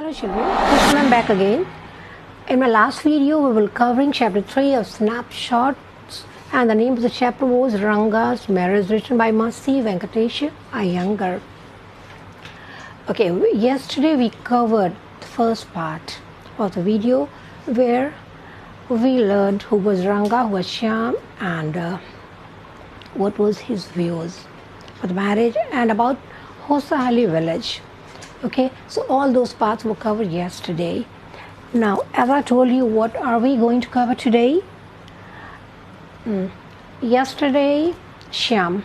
Hello children, Krishna, I'm back again. In my last video we were covering chapter 3 of Snapshots, and the name of the chapter was Ranga's Marriage, written by Mercy Venkatesh Iyengar. Okay, yesterday we covered the first part of the video where we learned who was Ranga, who was Shyam, and what was his views for the marriage and about Hosahali village. Okay, so all those parts were covered yesterday. Now, as I told you, what are we going to cover today? Yesterday, Shyama,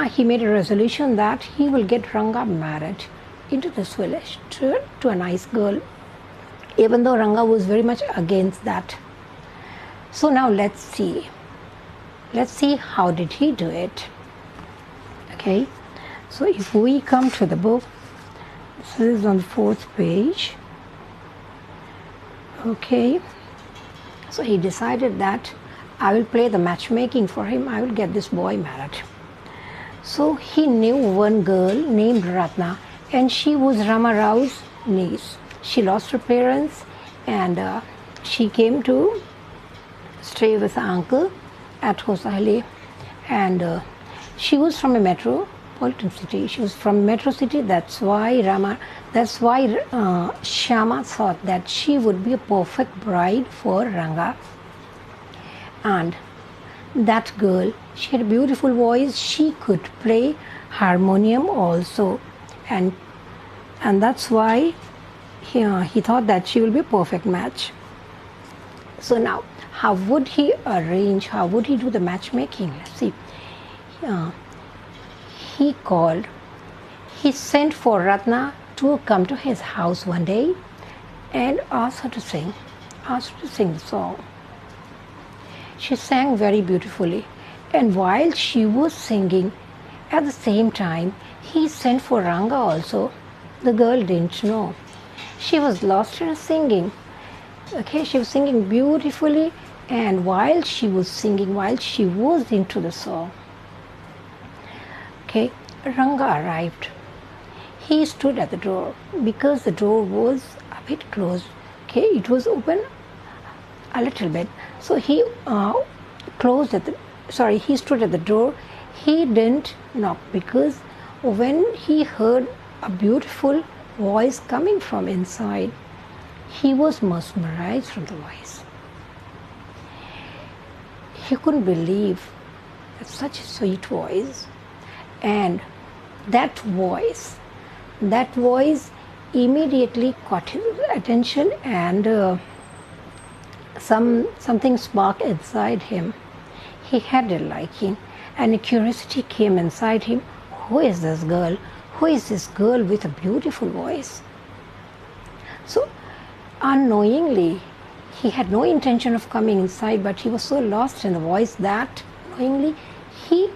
he made a resolution that he will get Ranga married into this village to a nice girl, even though Ranga was very much against that. So now let's see how did he do it. Okay, so if we come to the book, this is on the 4th page. Okay, so he decided that I will play the matchmaking for him, I will get this boy married. So he knew one girl named Ratna, and she was Rama Rao's niece. She lost her parents and she came to stay with her uncle at Hosahali, and she was from a metropolitan city. She was from metro city. That's why Shyama thought that she would be a perfect bride for Ranga. And that girl, she had a beautiful voice. She could play harmonium also, and that's why he thought that she will be a perfect match. So now, how would he arrange? How would he do the matchmaking? Let's see. He sent for Ratna to come to his house one day and asked her to sing the song. She sang very beautifully, and while she was singing, at the same time, he sent for Ranga also. The girl didn't know. She was lost in singing. Okay, she was singing beautifully, and while she was singing, while she was into the song, okay, Ranga arrived. He stood at the door because the door was a bit closed. Okay, it was open a little bit. So he he stood at the door. He didn't knock because when he heard a beautiful voice coming from inside, he was mesmerized from the voice. He couldn't believe that such a sweet voice. And that voice immediately caught his attention, and something sparked inside him. He had a liking, and a curiosity came inside him. Who is this girl? Who is this girl with a beautiful voice? So unknowingly, he had no intention of coming inside, but he was so lost in the voice that knowingly he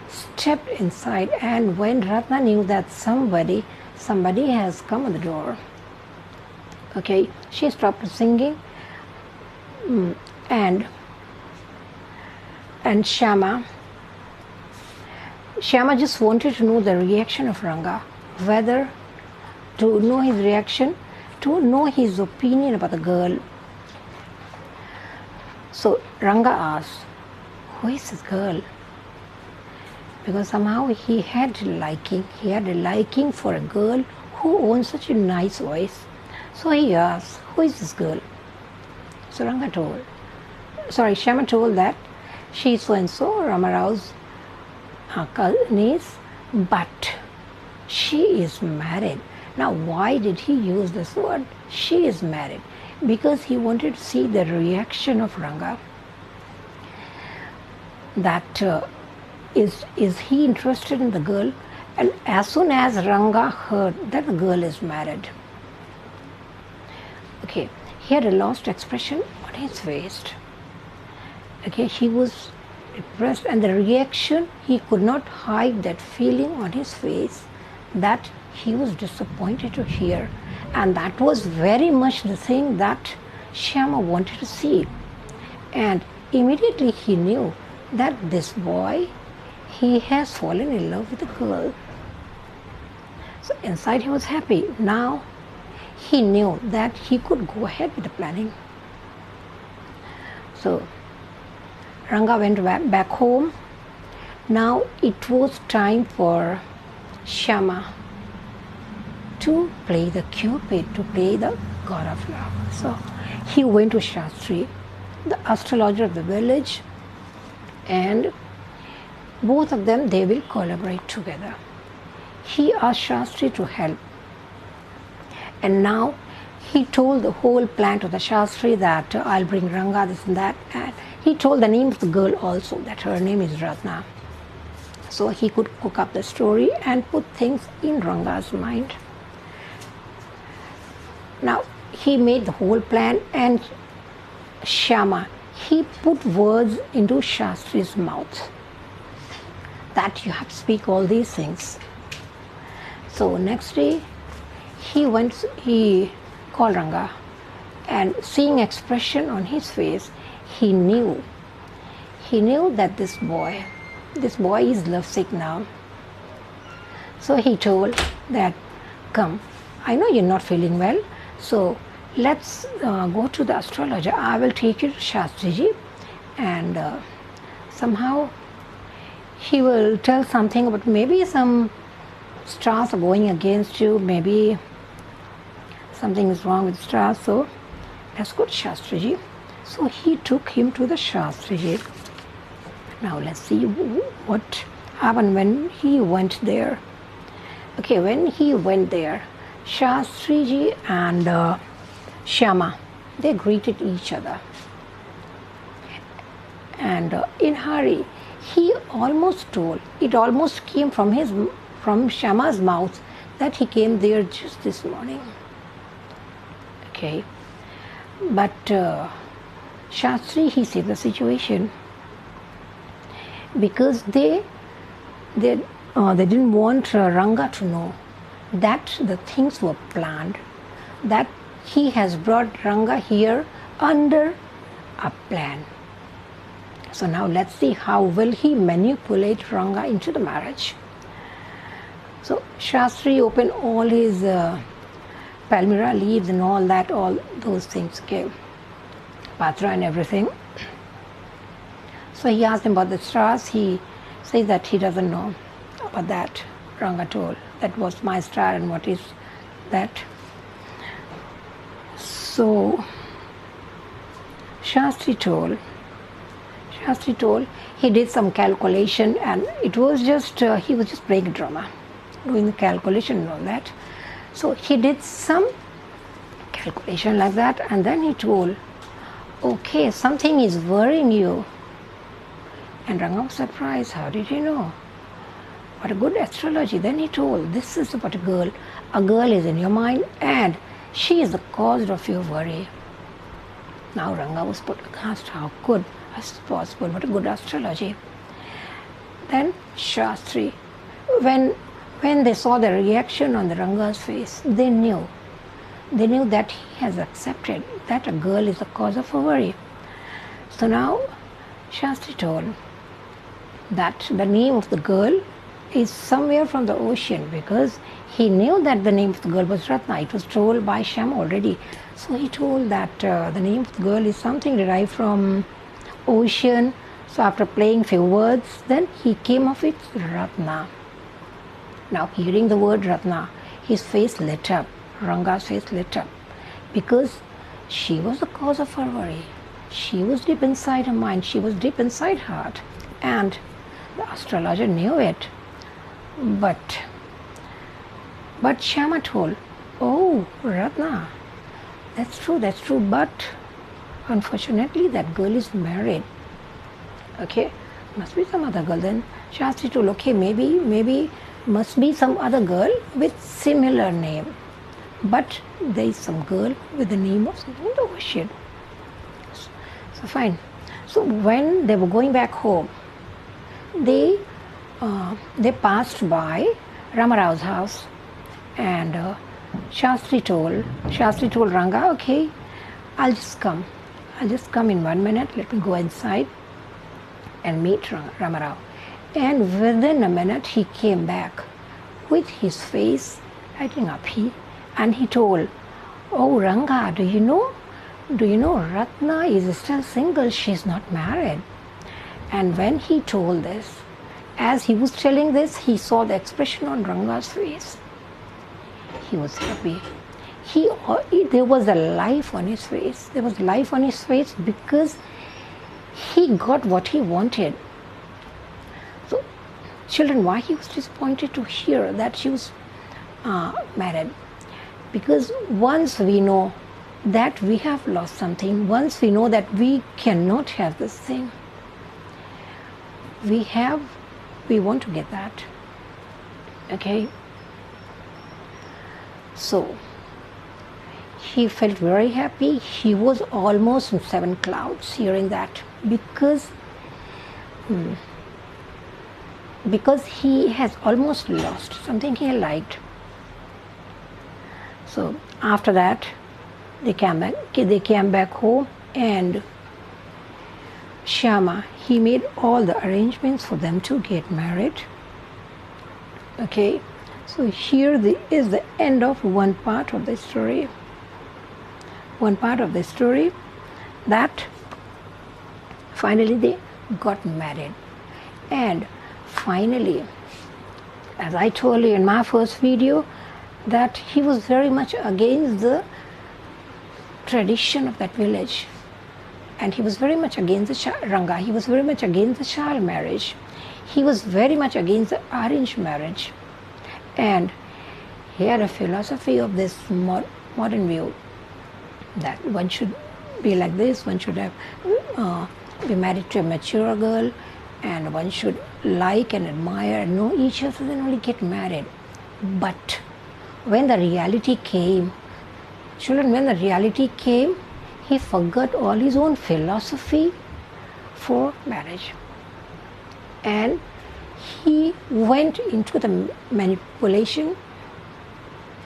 stepped inside. And when Ratna knew that somebody has come on the door, okay, she stopped singing, and Shyama just wanted to know the reaction of Ranga, whether to know his reaction, to know his opinion about the girl. So Ranga asked, who is this girl? Because somehow he had a liking for a girl who owns such a nice voice. So he asked, who is this girl? So Shyama told that she is so-and-so, Rama Rao's niece, but she is married. Now, why did he use this word? She is married. Because he wanted to see the reaction of Ranga. That is he interested in the girl? And as soon as Ranga heard that the girl is married, okay, he had a lost expression on his face. Okay, he was depressed, and the reaction, he could not hide that feeling on his face that he was disappointed to hear. And that was very much the thing that Shyama wanted to see. And immediately he knew that this boy, he has fallen in love with a girl. So inside he was happy. Now he knew that he could go ahead with the planning. So Ranga went back home. Now it was time for Shama to play the Cupid, to play the god of love. So he went to Shastri, the astrologer of the village, and both of them, they will collaborate together. He asked Shastri to help. And now he told the whole plan to the Shastri that I'll bring Ranga, this and that. And he told the name of the girl also, that her name is Ratna. So he could cook up the story and put things in Ranga's mind. Now he made the whole plan, and Shama, he put words into Shastri's mouth that you have to speak all these things. So next day he called Ranga, and seeing expression on his face, he knew that this boy is lovesick now. So he told that, come, I know you're not feeling well, so let's go to the astrologer. I will take you to Shastriji, and somehow he will tell something about maybe some stars are going against you, maybe something is wrong with stars, so let's go to Shastriji. So he took him to the Shastriji. Now let's see what happened when he went there. Okay, when he went there, Shastriji and Shama, they greeted each other. And in hurry, it almost came from Shama's mouth that he came there just this morning. Okay, but Shastri, he saved the situation because they didn't want Ranga to know that the things were planned, that he has brought Ranga here under a plan. So now let's see how will he manipulate Ranga into the marriage. So Shastri opened all his palmyra leaves and all those things, okay, patra and everything. So he asked him about the stars. He says that he doesn't know about that. Ranga told, that was my star and what is that. So Shastri told he did some calculation, and it was just he was just playing a drama, doing the calculation and all that. So he did some calculation like that, and then he told, okay, something is worrying you. And Ranga was surprised. How did he know? What a good astrology. Then he told, this is about a girl. A girl is in your mind, and she is the cause of your worry. Now Ranga was put aghast. How good is it possible? What a good astrology. Then Shastri, when they saw the reaction on the Ranga's face, they knew that he has accepted that a girl is the cause of her worry. So now Shastri told that the name of the girl is somewhere from the ocean, because he knew that the name of the girl was Ratna. It was told by Sham already. So he told that the name of the girl is something derived from ocean. So after playing few words, then he came up with Ratna. Now hearing the word Ratna, his face lit up, Ranga's face lit up, because she was the cause of her worry. She was deep inside her mind, she was deep inside her heart, and the astrologer knew it. But Shama told, oh, Ratna, that's true, but unfortunately that girl is married. Okay, must be some other girl. Then Shastri told, okay, maybe must be some other girl with similar name, but there is some girl with the name of the ocean. So fine. So when they were going back home, they passed by Ramarao's house, and Shastri told Ranga, okay, I'll just come in 1 minute, let me go inside and meet Ramarao. And within a minute he came back with his face lighting up. He told, Oh Ranga, do you know Ratna is still single, she's not married. And when he told this, as he was telling this, he saw the expression on Ranga's face. He was happy. There was a life on his face. There was life on his face because he got what he wanted. So, children, why he was disappointed to hear that she was married? Because once we know that we have lost something, once we know that we cannot have this thing, we want to get that. Okay? So, he felt very happy. He was almost in 7 clouds hearing that because he has almost lost something he liked. So after that, they came back home, and Shyama, he made all the arrangements for them to get married. Okay, so here is the end of one part of the story. One part of the story that finally they got married. And finally, as I told you in my first video, that he was very much against the tradition of that village. And he was very much against the Ranga. He was very much against the child marriage. He was very much against the arranged marriage. And he had a philosophy of this modern view that one should be like this, one should have be married to a mature girl, and one should like and admire and know each other and only get married. But when the reality came, children, when the reality came, he forgot all his own philosophy for marriage. And he went into the manipulation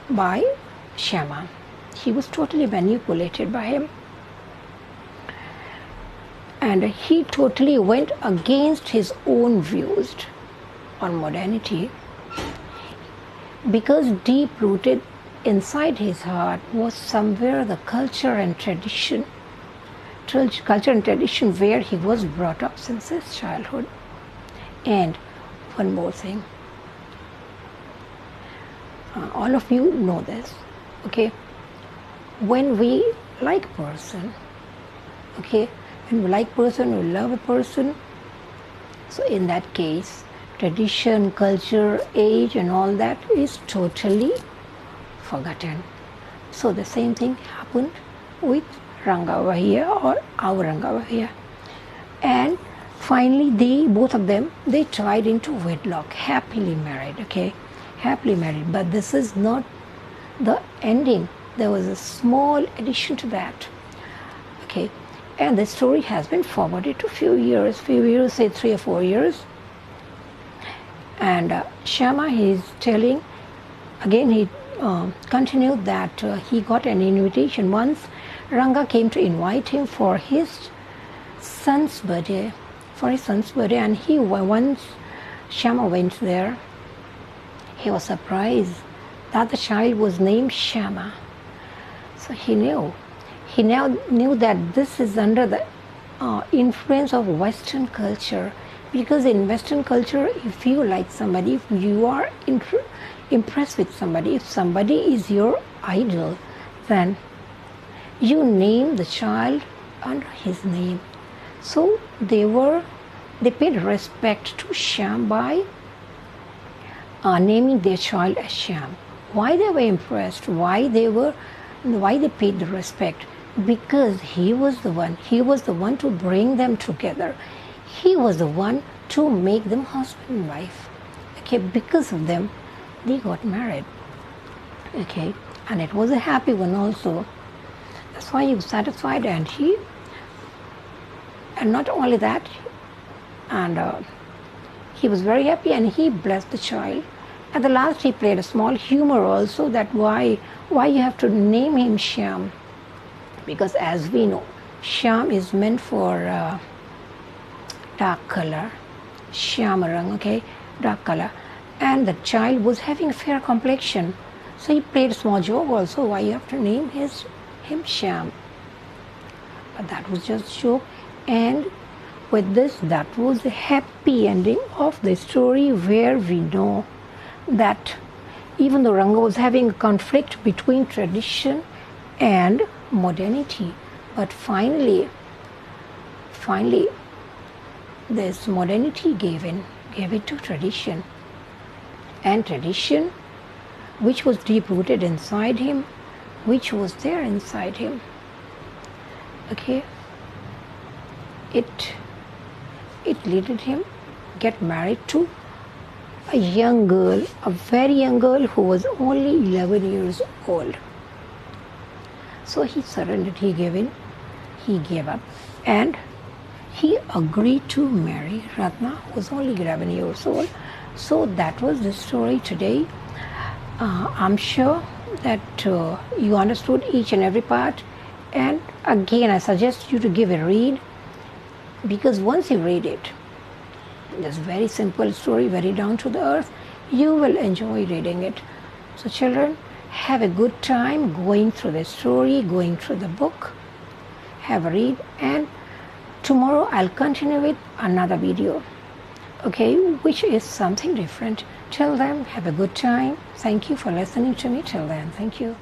by Shyama. He was totally manipulated by him. And he totally went against his own views on modernity, because deep-rooted inside his heart was somewhere the culture and tradition where he was brought up since his childhood. And one more thing, all of you know this, okay? When we like a person, okay, when we like a person, we love a person, so in that case, tradition, culture, age and all that is totally forgotten. So the same thing happened with Ranga over here, or our Ranga over here. And finally both of them, they tried into wedlock, happily married, okay, happily married. But this is not the ending. There was a small addition to that, okay. And the story has been forwarded to few years, say 3 or 4 years. And Shyama, he is telling, again he continued that he got an invitation. Once Ranga came to invite him for his son's birthday, and once Shyama went there, he was surprised that the child was named Shyama. So he now knew that this is under the influence of Western culture. Because in Western culture, if you like somebody, if you are impressed with somebody, if somebody is your idol, then you name the child under his name. So they paid respect to Shyam by naming their child as Shyam. Why they were impressed? Why they paid the respect? Because he was the one to bring them together. He was the one to make them husband and wife. Okay, because of them, they got married. Okay, and it was a happy one also. That's why he was satisfied, and not only that, and he was very happy, and he blessed the child. At the last, he played a small humor also, that why you have to name him Shyam, because as we know, Shyam is meant for dark color, Shyam Rang, okay, dark color, and the child was having fair complexion, So he played a small joke also, why you have to name him Sham. But that was just a joke. And with this, that was the happy ending of the story, where we know that even though Ranga was having a conflict between tradition and modernity, but finally this modernity gave it to tradition. And tradition, which was deep rooted inside him, which was there inside him, okay, it led him get married to a young girl, a very young girl who was only 11 years old. So he surrendered, he gave in, he gave up, and he agreed to marry Ratna, who was only 11 years old. So that was the story today. I'm sure that you understood each and every part. And again, I suggest you to give a read, because once you read it, this very simple story, very down to the earth, you will enjoy reading it. So children, have a good time going through the story, going through the book. Have a read, and tomorrow I'll continue with another video, okay, which is something different. Till then, have a good time. Thank you for listening to me till then. Thank you.